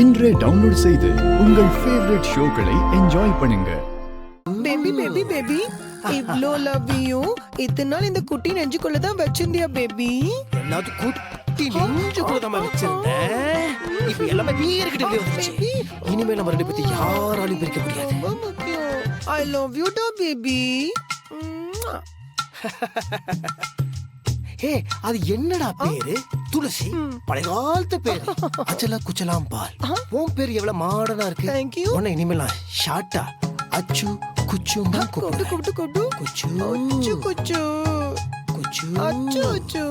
இன்றே டவுன்லோட் செய்து உங்கள் ஃபேவரட் ஷோக்களை என்ஜாய் பண்ணுங்க. பேபி பேபி பேபி இவ்ளோ லவ்வியும் இத்தனை நாள் இந்த குட்டி நெஞ்சுக்குள்ள தான் வச்சிருந்தியா பேபி? என்னது குட்டி நெஞ்சுக்குள்ள தான் வச்சிருந்தேன். இப்ப எல்லாமே வீர்கிட்ட வந்துருச்சு. இனிமே நம்ம ரெண்டு பத்தி யாராலையும் பிரிக்க முடியாது. ரொம்ப முக்கியம். ஐ லவ் யூ டா பேபி. ஹே, அது என்னடா பேரு? துளசி. பழைய காலத்து பேரு. அச்சலா குச்சலாம் பால். உன் பேரு எவ்வளவு மாடர்னா இருக்கு. Thank you. உன்னை இனிமேல் நான் ஷார்ட்டா அச்சு குச்சும் தான் கொடு கொடு கொடு. குச்சு அச்சு குச்சு. குச்சு அச்சு அச்சு.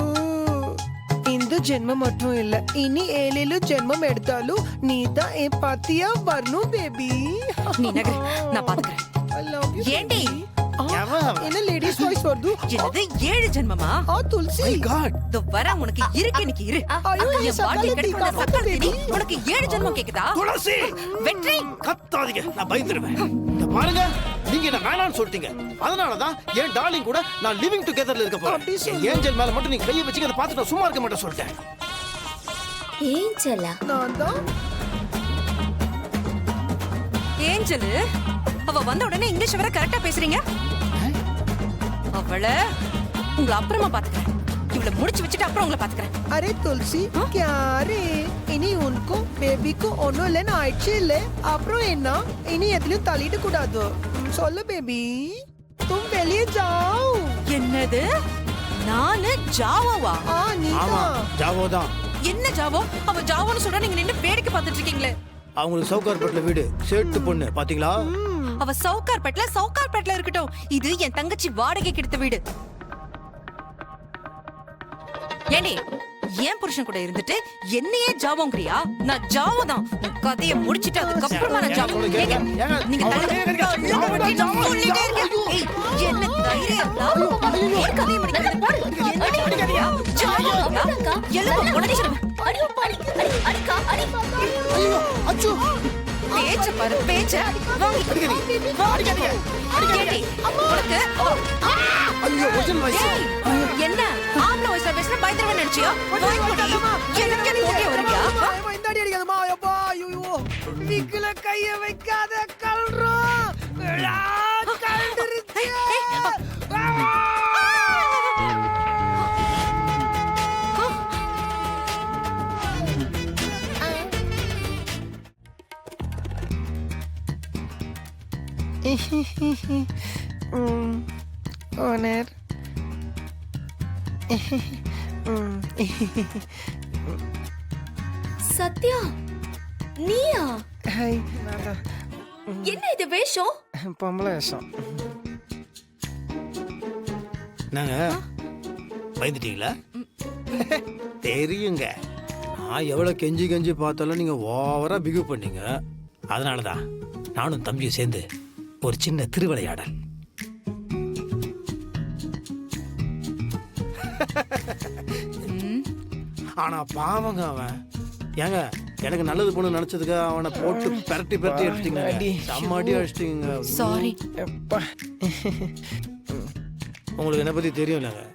இந்த ஜென்மம் மட்டும் இல்ல, இனி ஏழேழு ஜென்மம் எடுத்தாலும் நீ தான் என் பத்தியா வரணும் பேபி. நீ நகரு, நான் பாத்துக்கிறேன். I love you. ஏண்டி? என்ன லேடிஸ் வாய்ஸ் வருது? என்னது 7 ஜென்மமா? துளசி. My God. இதோ வர உனக்கு இருக்கு இன்னைக்கு இரு. ஐயோ, என் பாட்டி கிடக்குற சக்கரை தேடி உனக்கு 7 ஜென்மம் கேக்குதா? துளசி வெற்றி. கத்தாதீங்க, நான் பயந்துருவேன். இந்த பாருங்க, நீங்க என்ன வேணாம்னு சொல்லிட்டீங்க. அதனாலதான் என் டார்லிங் கூட நான் லிவிங் டுகெதர்ல இருக்க போறேன். அப்படி சொல்லு. ஏஞ்சல் மேல மட்டும் நீங்க கையை வச்சுக்க, அதை பார்த்து நான் சும்மா இருக்க மாட்டேன் சொல்லிட்டேன். ஏஞ்சலா? நான் தான். ஏஞ்சல், அவ வந்த உடனே இங்கிலீஷ் வர கரெக்டா பேசுறீங்க. அவள உங்களை அப்புறமா பாத்துக்கிறேன். இவளை முடிச்சு வச்சுட்டு அப்புறம் உங்களை பாத்துக்கிறேன். अरे तुलसी क्या रे இனி உனக்கு பேபிக்கு ஒன்னும் இல்லைன்னு ஆயிடுச்சு இல்ல? அப்புறம் என்ன, இனி எதுலயும் தள்ளிட்டு கூடாது. சொல்லு பேபி, तुम வெளியே जाओ. என்னது? நானு ஜாவாவா? ஆமா, ஜாவோ தான். என்ன ஜாவோ? அவ ஜாவோன்னு சொல்றா, நீங்க நின்னு வேடிக்கை பார்த்துட்டு இருக்கீங்களே. அவங்களுக்கு சவுகார்பேட்ல வீடு, சேட்டு பொண்ணு பாத்தீங்களா? அவ சவுகார்பேட்ல இருக்கட்டும். இது என் தங்கச்சி வாடகைக்கு எடுத்த வீடு. ஏண்டி, ஏன் புருஷன் கூட இருந்துட்டு என்னையே ஜாவோங்கறியா? நான் ஜாவோ தான். உன் கதையை முடிச்சிட்டு அதுக்கப்புறமா நான் ஜாவோ. ஏங்க, நீங்க சொல்லிட்டே இருக்க. ஏய், என்ன தைரியம்? ஏன் கதையை முடிக்கிறது? என்னடி முடிக்கிறியா? ஜாவோங்கறியா? எல்லாம் உடனே அடியோ பாடி அடிக்கா அடி. ஐயோ, அச்சு. பேச்ச பாரு, பேச்ச. வாங்கி அடிக்கடி. அடிக்கடி. உனக்கு ஐயோ, ஒரிஜினல் வாய்ஸ். என்ன ஆம்பளை வயசுல பேசுற பயந்துருவேன் நினைச்சியா? எனக்கு ஓகே வருவியா? இந்த அடி அடிக்காதமா. அப்பா ஐயோ, விக்கல கைய வைக்காத கல்றோ. கல்டிருச்சு. ஓனர். சத்யா, நீயா? ஹாய், நான் என்ன இது வேஷம்? பொம்பளை வேஷம். நாங்க பயந்துட்டீங்களா? தெரியுங்க, நான் எவ்வளவு கெஞ்சி கெஞ்சி பார்த்தாலும் நீங்க ஓவரா பிகு பண்ணீங்க. அதனாலதான் நானும் தம்பியும் சேர்ந்து ஒரு சின்ன திருவிளையாடல். ஆனா பாவங்க அவன். ஏங்க, எனக்கு நல்லது பொண்ணு நினைச்சதுக்கு அவனை போட்டு பரட்டி பரட்டி அடிச்சிட்டீங்க. செம்மாடி அடிச்சிட்டீங்க. சாரி. உங்களுக்கு என்ன பத்தி தெரியும் இல்லைங்க,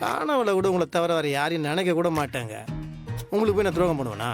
காணவளை கூட உங்களை தவிர வேற யாரையும் நினைக்க கூட மாட்டாங்க. உங்களுக்கு போய் நான் துரோகம் பண்ணுவேனா?